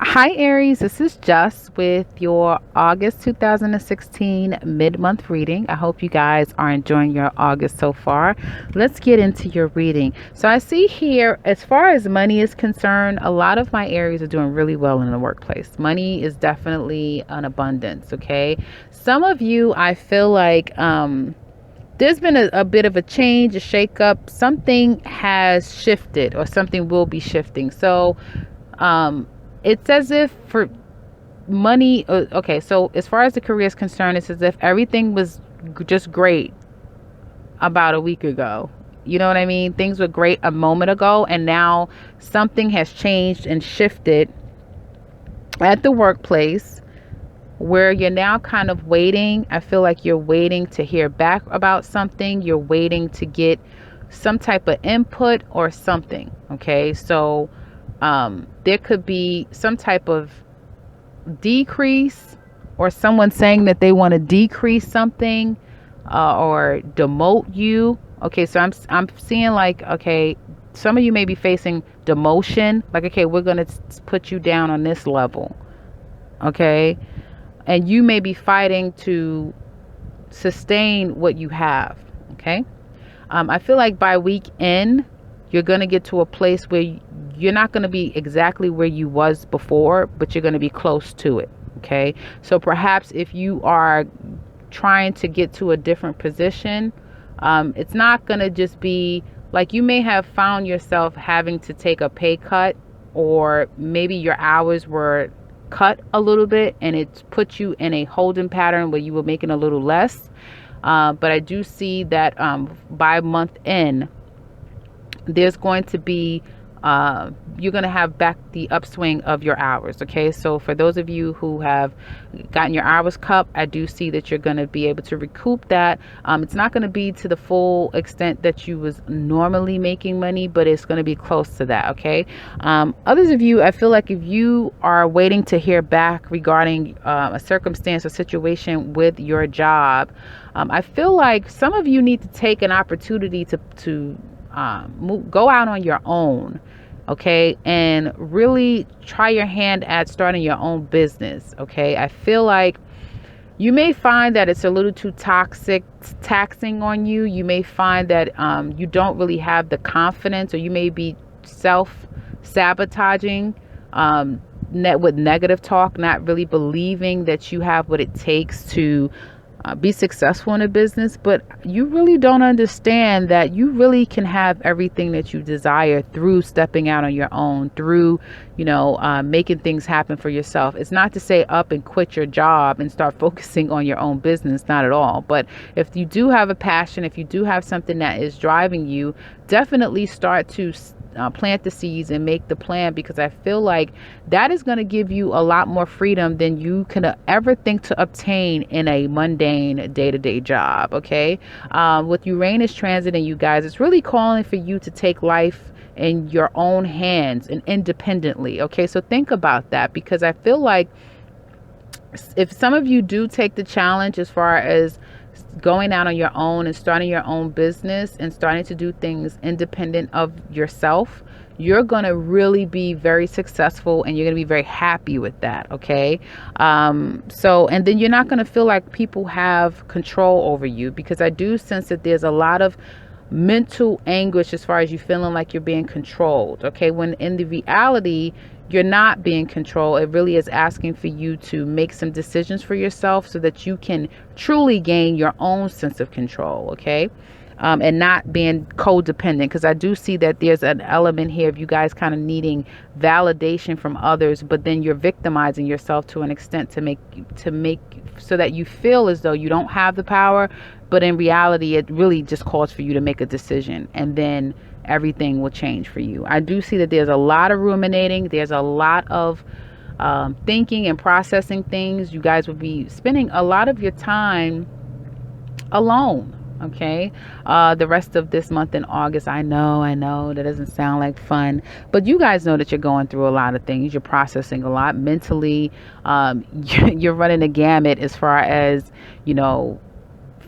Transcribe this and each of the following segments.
Hi, Aries. This is Just with your August 2016 mid-month reading. I hope you guys are enjoying your August so far. Let's get into your reading. So I see here, as far as money is concerned, a lot of my Aries are doing really well in the workplace. Money is definitely an abundance, okay? Some of you, I feel like, there's been a bit of a change, a shakeup. Something has shifted or something will be shifting. So, um, it's as if for money, okay, so as far as the career is concerned, it's as if everything was just great about a week ago. You know what I mean? Things were great a moment ago, and now something has changed and shifted at the workplace where you're now kind of waiting. I feel like you're waiting to hear back about something. You're waiting to get some type of input or something. Okay, so there could be some type of decrease or someone saying that they want to decrease something or demote you. Okay, so I'm seeing like, okay, some of you may be facing demotion, like, okay, we're going to put you down on this level. Okay, and you may be fighting to sustain what you have. Okay, I feel like by week end you're going to get to a place where you're not going to be exactly where you was before, but you're going to be close to it. Okay, so perhaps if you are trying to get to a different position, it's not going to just be like, you may have found yourself having to take a pay cut, or maybe your hours were cut a little bit and it's put you in a holding pattern where you were making a little less. But I do see that by month end, there's going to be you're going to have back the upswing of your hours. Okay, so for those of you who have gotten your hours cut, I do see that you're going to be able to recoup that. It's not going to be to the full extent that you was normally making money, but it's going to be close to that. Okay, others of you, I feel like if you are waiting to hear back regarding a circumstance or situation with your job, I feel like some of you need to take an opportunity to go out on your own, okay, and really try your hand at starting your own business. Okay, I feel like you may find that it's a little too taxing on you. You may find that you don't really have the confidence, or you may be self-sabotaging with negative talk, not really believing that you have what it takes to be successful in a business. But you really don't understand that you really can have everything that you desire through stepping out on your own, through making things happen for yourself. It's not to say up and quit your job and start focusing on your own business, not at all. But if you do have a passion, if you do have something that is driving you, definitely start to plant the seeds and make the plan, because I feel like that is going to give you a lot more freedom than you can ever think to obtain in a mundane day-to-day job. Okay, with Uranus transiting you guys, it's really calling for you to take life in your own hands and independently. Okay, so think about that, because I feel like if some of you do take the challenge as far as going out on your own and starting your own business and starting to do things independent of yourself, you're going to really be very successful and you're going to be very happy with that. Okay, so, and then you're not going to feel like people have control over you, because I do sense that there's a lot of mental anguish as far as you feeling like you're being controlled. Okay, when in the reality you're not being controlled. It really is asking for you to make some decisions for yourself so that you can truly gain your own sense of control. Okay, and not being codependent, because I do see that there's an element here of you guys kind of needing validation from others, but then you're victimizing yourself to an extent to make so that you feel as though you don't have the power, but in reality it really just calls for you to make a decision, and then everything will change for you. I do see that there's a lot of ruminating, there's a lot of thinking and processing things. You guys will be spending a lot of your time alone. Okay, the rest of this month in August, I know that doesn't sound like fun, but you guys know that you're going through a lot of things. You're processing a lot mentally. You're running a gamut as far as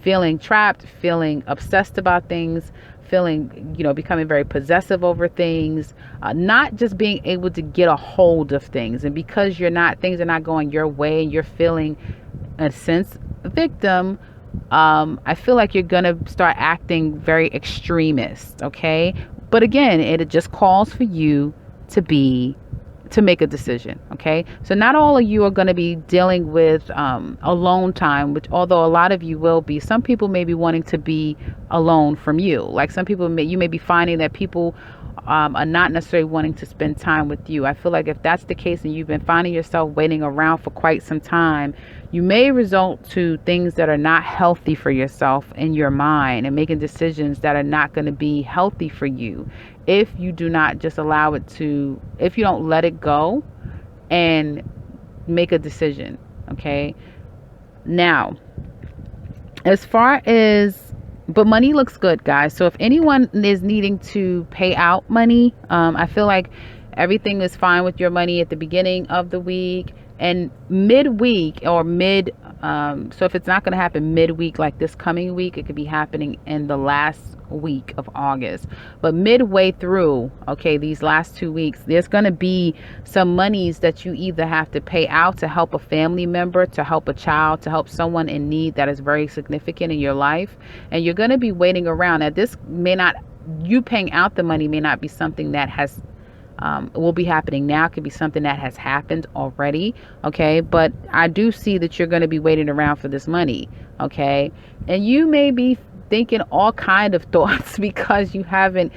feeling trapped, feeling obsessed about things, feeling, becoming very possessive over things, not just being able to get a hold of things. And because things are not going your way, and you're feeling, in a sense, a victim, I feel like you're going to start acting very extremist, okay? But again, it just calls for you to make a decision, okay? So not all of you are going to be dealing with alone time, which although a lot of you will be, some people may be wanting to be alone from you. Like some people, you may be finding that people are not necessarily wanting to spend time with you. I feel like if that's the case and you've been finding yourself waiting around for quite some time, you may result to things that are not healthy for yourself in your mind and making decisions that are not going to be healthy for you if you do not just if you don't let it go and make a decision. Okay. Now, as far as but money looks good, guys. So if anyone is needing to pay out money, I feel like everything is fine with your money at the beginning of the week and midweek or so if it's not going to happen midweek like this coming week, it could be happening in the last week of August. But midway through, okay, these last 2 weeks, there's going to be some monies that you either have to pay out to help a family member, to help a child, to help someone in need that is very significant in your life. And you're going to be waiting around. Now, you paying out the money may not be something that will be happening now. It could be something that has happened already. Okay. But I do see that you're going to be waiting around for this money. Okay. And you may be thinking all kind of thoughts because you haven't,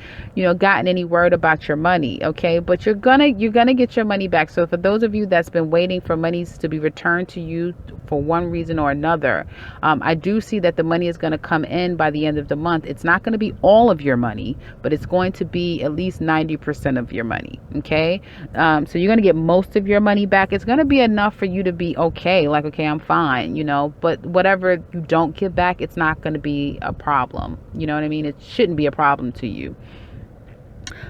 gotten any word about your money. Okay. But you're gonna get your money back. So for those of you that's been waiting for monies to be returned to you for one reason or another, I do see that the money is going to come in by the end of the month. It's not going to be all of your money, but it's going to be at least 90% of your money. Okay. So you're going to get most of your money back. It's going to be enough for you to be okay. Like, okay, I'm fine, but whatever you don't get back, it's not going to be a problem. You know what I mean? It shouldn't be a problem to you.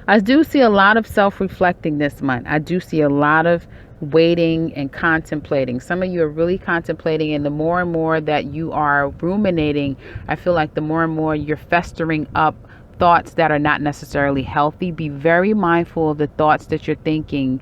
I do see a lot of self-reflecting this month. I do see a lot of waiting and contemplating. Some of you are really contemplating, and the more and more that you are ruminating, I feel like the more and more you're festering up thoughts that are not necessarily healthy. Be very mindful of the thoughts that you're thinking,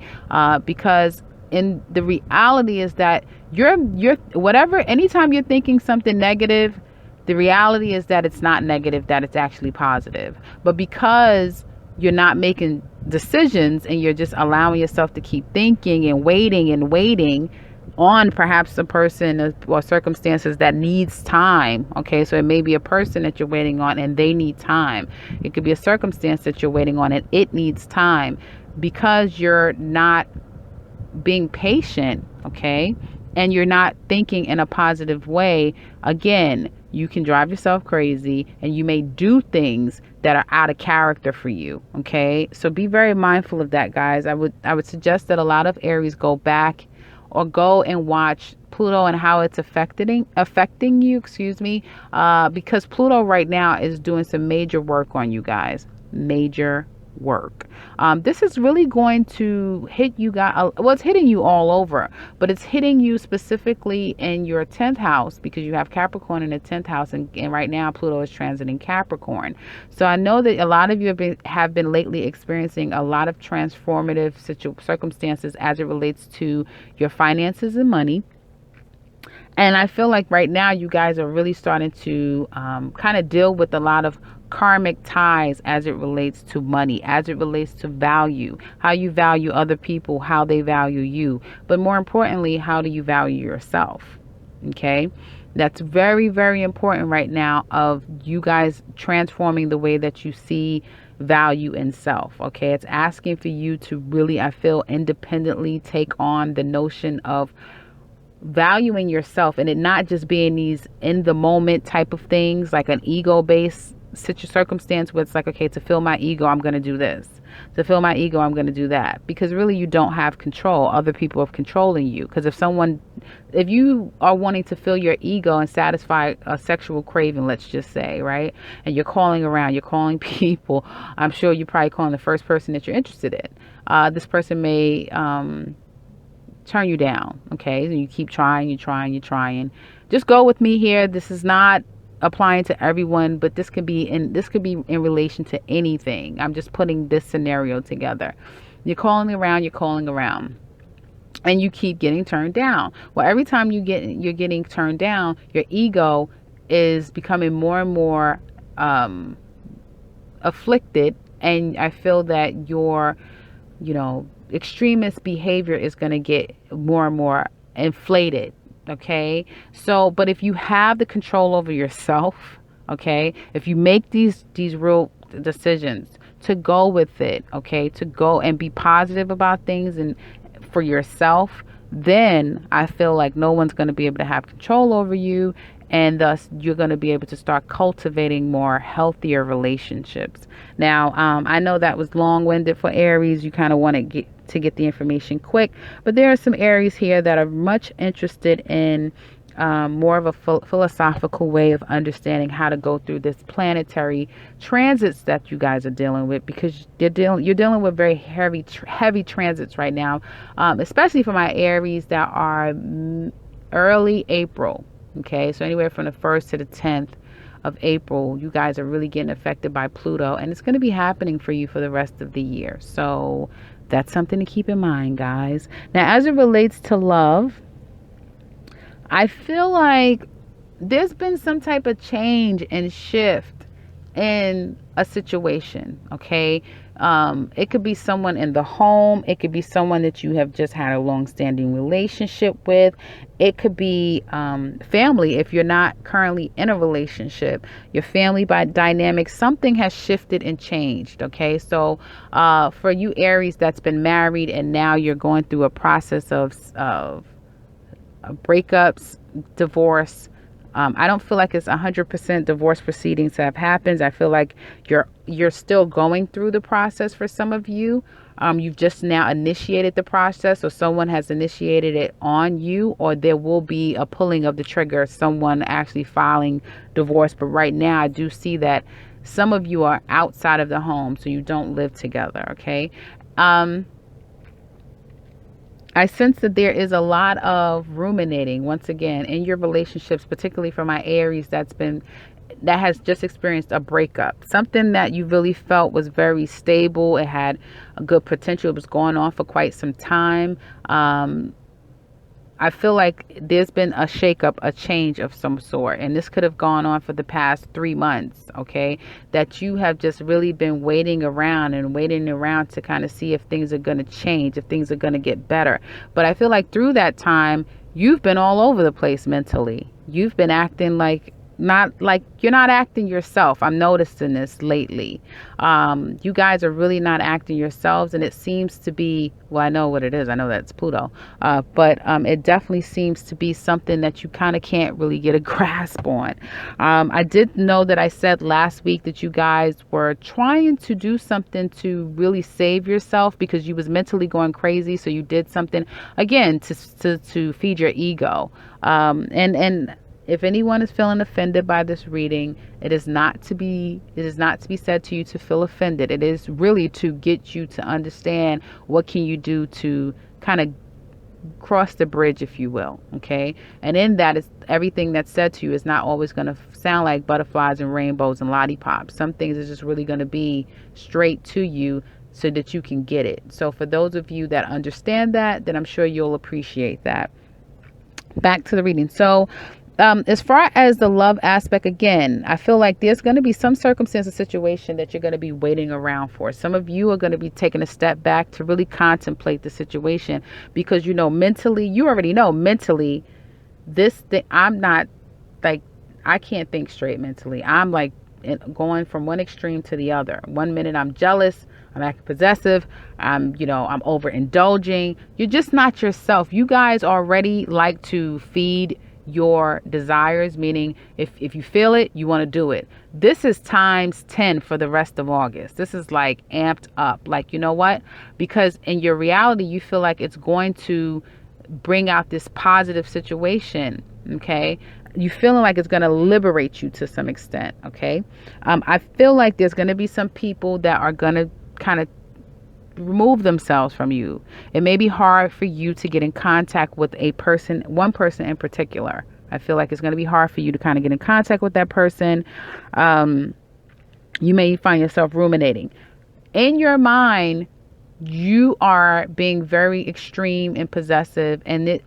because in the reality is that anytime you're thinking something negative, the reality is that it's not negative, that it's actually positive. But because you're not making decisions and you're just allowing yourself to keep thinking and waiting on perhaps a person or circumstances that needs time. Okay, so it may be a person that you're waiting on and they need time. It could be a circumstance that you're waiting on and it needs time. Because you're not being patient, okay, and you're not thinking in a positive way, again, you can drive yourself crazy and you may do things that are out of character for you. Okay. So be very mindful of that, guys. I would suggest that a lot of Aries go back or go and watch Pluto and how it's affecting you, because Pluto right now is doing some major work on you guys. Major work. This is really going to hit you guys. Well, it's hitting you all over, but it's hitting you specifically in your 10th house because you have Capricorn in the 10th house, and right now Pluto is transiting Capricorn. So I know that a lot of you have been lately experiencing a lot of transformative circumstances as it relates to your finances and money. And I feel like right now you guys are really starting to kind of deal with a lot of karmic ties as it relates to money, as it relates to value, how you value other people, how they value you. But more importantly, how do you value yourself? Okay. That's very, very important right now of you guys transforming the way that you see value in self. Okay. It's asking for you to really, I feel, independently take on the notion of valuing yourself, and it not just being these in the moment type of things like an ego based circumstance where it's like, okay, to fill my ego, I'm going to do this. To fill my ego, I'm going to do that. Because really you don't have control. Other people are controlling you. Because if you are wanting to fill your ego and satisfy a sexual craving, let's just say, right? And you're calling around, you're calling people. I'm sure you're probably calling the first person that you're interested in. This person may turn you down. Okay. And you keep trying, you're trying. Just go with me here. This is not applying to everyone, but this could be in relation to anything. I'm just putting this scenario together. You're calling around, and you keep getting turned down. Well, every time you're getting turned down, your ego is becoming more and more um, afflicted, and I feel that your, extremist behavior is going to get more and more inflated. Okay. So, but if you have the control over yourself, okay, if you make these real decisions to go with it, okay, to go and be positive about things and for yourself, then I feel like no one's going to be able to have control over you, and thus you're going to be able to start cultivating more healthier relationships. Now, I know that was long-winded for Aries. You kind of want to get the information quick, but there are some Aries here that are much interested in more of a philosophical way of understanding how to go through this planetary transits that you guys are dealing with, because you're dealing with very heavy transits right now, especially for my Aries that are early April. Okay, so anywhere from the 1st to the 10th of April, you guys are really getting affected by Pluto, and it's going to be happening for you for the rest of the year. So that's something to keep in mind, guys. Now, as it relates to love, I feel like there's been some type of change and shift in a situation. Okay. It could be someone in the home. It could be someone that you have just had a long-standing relationship with. It could be family. If you're not currently in a relationship, your family by dynamic, something has shifted and changed. Okay. So for you Aries that's been married and now you're going through a process of breakups, divorce. I don't feel like it's 100% divorce proceedings have happened. I feel like you're still going through the process for some of you. You've just now initiated the process, or someone has initiated it on you, or there will be a pulling of the trigger, someone actually filing divorce. But right now, I do see that some of you are outside of the home, so you don't live together. Okay. I sense that there is a lot of ruminating once again in your relationships, particularly for my Aries that has just experienced a breakup. Something that you really felt was very stable. It had a good potential. It was going on for quite some time. I feel like there's been a shakeup, a change of some sort, and this could have gone on for the past 3 months, okay? That you have just really been waiting around to kind of see if things are going to change, if things are going to get better. But I feel like through that time, you've been all over the place mentally. You've been acting like you're not acting yourself. I'm noticing this lately. You guys are really not acting yourselves, and it seems to be, well, I know what it is. I know that's Pluto. But it definitely seems to be something that you kind of can't really get a grasp on. I did know that I said last week that you guys were trying to do something to really save yourself because you was mentally going crazy. So you did something again to feed your ego. And if anyone is feeling offended by this reading, it is not to be said to you to feel offended. It is really to get you to understand what can you do to kind of cross the bridge, if you will. Okay. And in that, is everything that's said to you is not always going to sound like butterflies and rainbows and lollipops. Some things is just really going to be straight to you so that you can get it. So for those of you that understand that, then I'm sure you'll appreciate that. Back to the reading. So as far as the love aspect, again, I feel like there's going to be some circumstance or situation that you're going to be waiting around for. Some of you are going to be taking a step back to really contemplate the situation because, mentally, you already know mentally this thing. I'm not like, I can't think straight mentally. I'm like going from one extreme to the other. 1 minute I'm jealous, I'm acting possessive, I'm overindulging. You're just not yourself. You guys already like to feed your desires, meaning if you feel it, you want to do it. This is times 10 for the rest of August. This is like amped up. Like, you know what? Because in your reality, you feel like it's going to bring out this positive situation. Okay. You feeling like it's going to liberate you to some extent. Okay. I feel like there's going to be some people that are going to kind of remove themselves from you. It may be hard for you to get in contact with one person in particular. I feel like it's going to be hard for you to kind of get in contact with that person. You may find yourself ruminating. In your mind, you are being very extreme and possessive, and it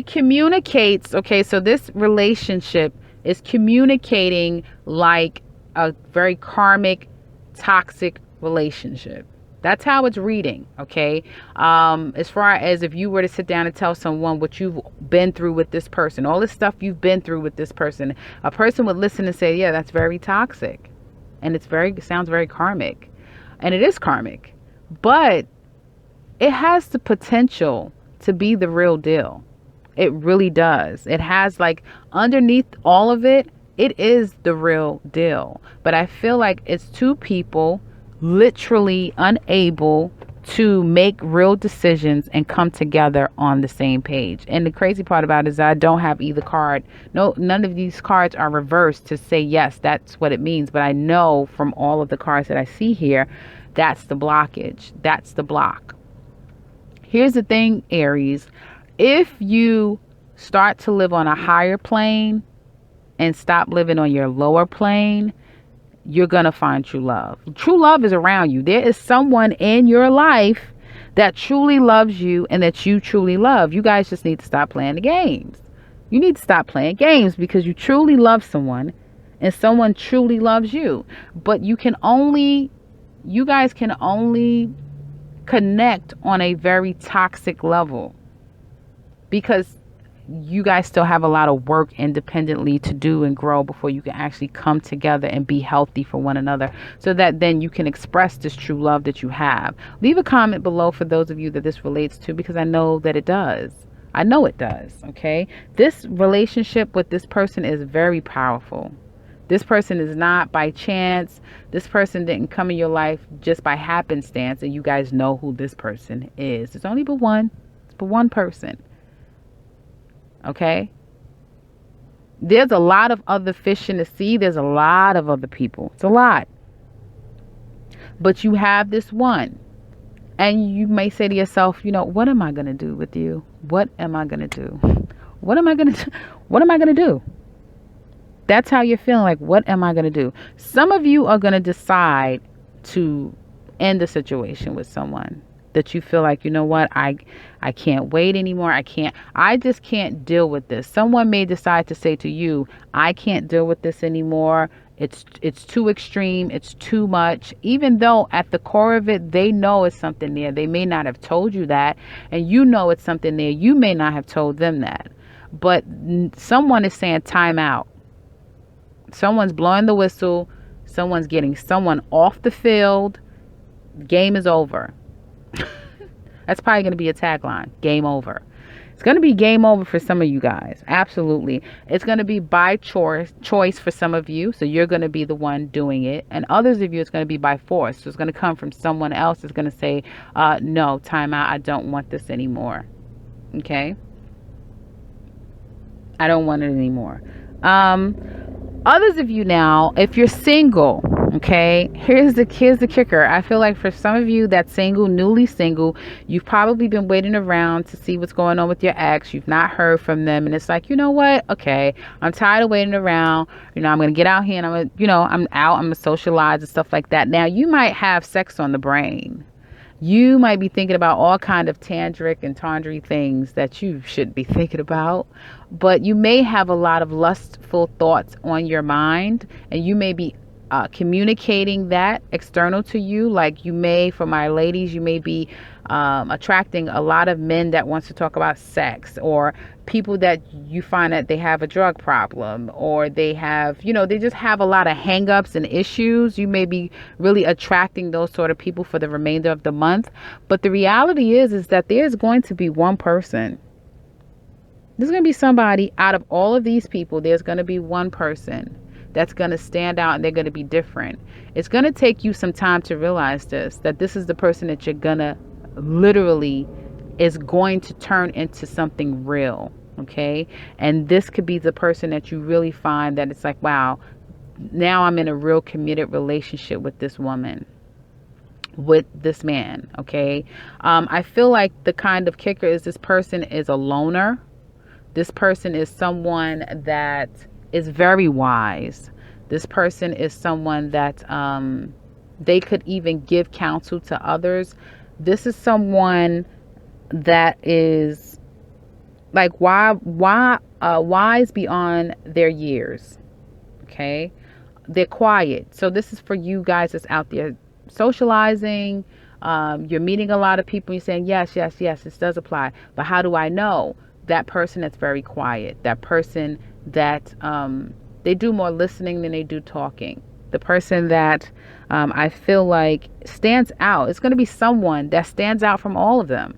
communicates. Okay, so this relationship is communicating like a very karmic, toxic relationship. That's how it's reading. Okay, as far as if you were to sit down and tell someone what you've been through with this person, all this stuff you've been through with this person, a person would listen and say, yeah, that's very toxic, and it sounds very karmic, and it is karmic, but it has the potential to be the real deal. It really does. It has, like, underneath all of it, it is the real deal. But I feel like it's two people literally unable to make real decisions and come together on the same page. And the crazy part about it is I don't have either card. No, none of these cards are reversed to say, yes, that's what it means. But I know from all of the cards that I see here, that's the blockage. That's the block. Here's the thing, Aries. If you start to live on a higher plane and stop living on your lower plane, you're going to find true love. True love is around you. There is someone in your life that truly loves you and that you truly love. You guys just need to stop playing the games. You need to stop playing games because you truly love someone and someone truly loves you. But you guys can only connect on a very toxic level because you guys still have a lot of work independently to do and grow before you can actually come together and be healthy for one another, so that then you can express this true love that you have. Leave a comment below for those of you that this relates to, because I know that it does. I know it does. Okay. This relationship with this person is very powerful. This person is not by chance. This person didn't come in your life just by happenstance and you guys know who this person is. It's only but one. It's but one person. Okay? There's a lot of other fish in the sea. There's a lot of other people. It's a lot. But you have this one. And you may say to yourself, what am I going to do with you? What am I going to do? What am I going to do? What am I going to do? That's how you're feeling. Like, what am I going to do? Some of you are going to decide to end the situation with someone that you feel like, what, I can't wait anymore. I just can't deal with this. Someone may decide to say to you, I can't deal with this anymore. It's too extreme. It's too much. Even though at the core of it, they know it's something there. They may not have told you that. And it's something there. You may not have told them that. But someone is saying time out. Someone's blowing the whistle. Someone's getting someone off the field. Game is over. That's probably going to be a tagline. Game over. It's going to be game over for some of you guys. Absolutely. It's going to be by choice for some of you. So you're going to be the one doing it. And others of you, it's going to be by force. So it's going to come from someone else that's going to say, no, time out. I don't want this anymore. Okay? I don't want it anymore. Others of you now, if you're single, okay, here's the kicker. I feel like for some of you that's single, newly single, you've probably been waiting around to see what's going on with your ex. You've not heard from them. And it's like, you know what? Okay, I'm tired of waiting around. I'm going to get out here and I'm going to socialize and stuff like that. Now, you might have sex on the brain. You might be thinking about all kind of tantric and tawdry things that you should be thinking about, but you may have a lot of lustful thoughts on your mind, and you may be communicating that external to you. Like, you may, for my ladies, you may be attracting a lot of men that wants to talk about sex, or people that you find that they have a drug problem, or they have, they just have a lot of hangups and issues. You may be really attracting those sort of people for the remainder of the month. But the reality is that there's going to be one person. There's going to be somebody out of all of these people. There's going to be one person that's going to stand out, and they're going to be different. It's going to take you some time to realize that this is the person that you're going to literally is going to turn into something real. Okay. And this could be the person that you really find that it's like, wow, now I'm in a real committed relationship with this woman, with this man. Okay. I feel like the kind of kicker is this person is a loner. This person is someone that is very wise. This person is someone that they could even give counsel to others. This is someone that is like wise beyond their years. Okay, they're quiet. So this is for you guys that's out there socializing. You're meeting a lot of people. You're saying yes, yes, yes. This does apply. But how do I know? That person that's very quiet. That person that they do more listening than they do talking. The person that I feel like stands out. It's going to be someone that stands out from all of them.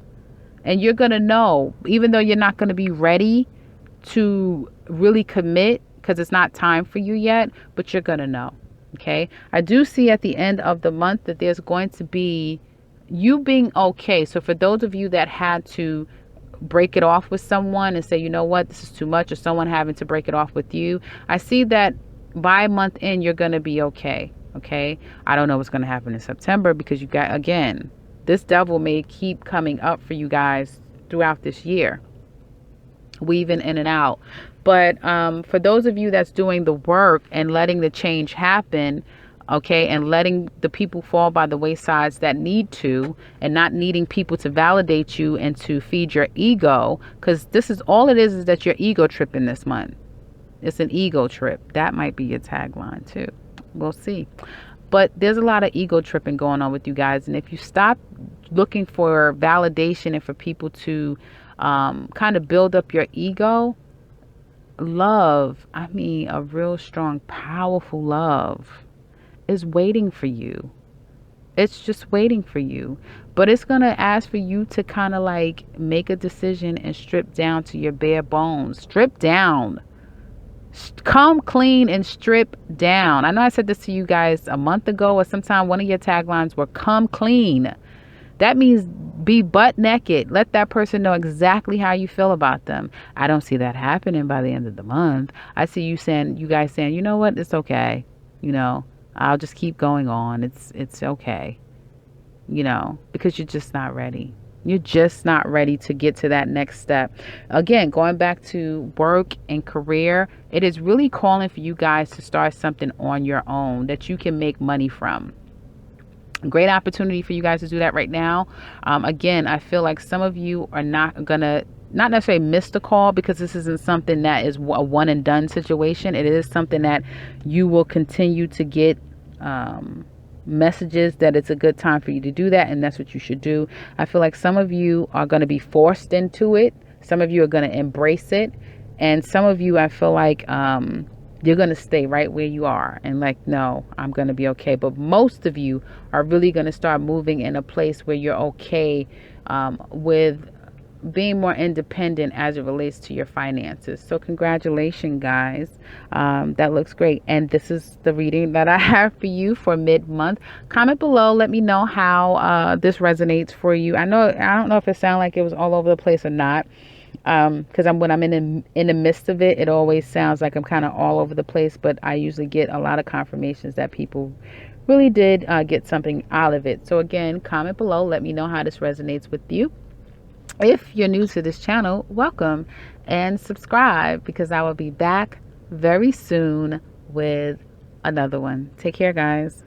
And you're going to know, even though you're not going to be ready to really commit because it's not time for you yet, but you're going to know. Okay. I do see at the end of the month that there's going to be you being okay. So for those of you that had to break it off with someone and say, you know what, this is too much, or someone having to break it off with you, I see that by month end, you're going to be okay. Okay. I don't know what's going to happen in September because you got, again, this devil may keep coming up for you guys throughout this year, weaving in and out. But for those of you that's doing the work and letting the change happen, okay, and letting the people fall by the waysides that need to, and not needing people to validate you and to feed your ego, because this is all it is that you're ego tripping this month. It's an ego trip. That might be your tagline too. We'll see. But there's a lot of ego tripping going on with you guys. And if you stop looking for validation and for people to kind of build up your ego, love, I mean, a real strong, powerful love is waiting for you. It's just waiting for you. But it's going to ask for you to kind of like make a decision and strip down to your bare bones. Strip down. Come clean and strip down. I know I said this to you guys a month ago, or sometime one of your taglines were come clean. That means be butt naked. Let that person know exactly how you feel about them. I don't see that happening by the end of the month. I see you guys saying, you know what, it's okay. You know, I'll just keep going on. It's okay. You know, because you're just not ready. You're just not ready to get to that next step. Again, going back to work and career, it is really calling for you guys to start something on your own that you can make money from. Great opportunity for you guys to do that right now. Again, I feel like some of you are not necessarily miss the call, because this isn't something that is a one and done situation. It is something that you will continue to get messages that it's a good time for you to do that, and that's what you should do. I feel like some of you are going to be forced into it. Some of you are going to embrace it, and some of you, I feel like you're going to stay right where you are and like, no, I'm going to be okay. But most of you are really going to start moving in a place where you're okay with being more independent as it relates to your finances. So congratulations, guys. That looks great. And this is the reading that I have for you for mid-month. Comment below. Let me know how this resonates for you. I don't know if it sounded like it was all over the place or not. Because when I'm in the midst of it, it always sounds like I'm kind of all over the place. But I usually get a lot of confirmations that people really did get something out of it. So again, comment below. Let me know how this resonates with you. If you're new to this channel, welcome, and subscribe, because I will be back very soon with another one. Take care, guys.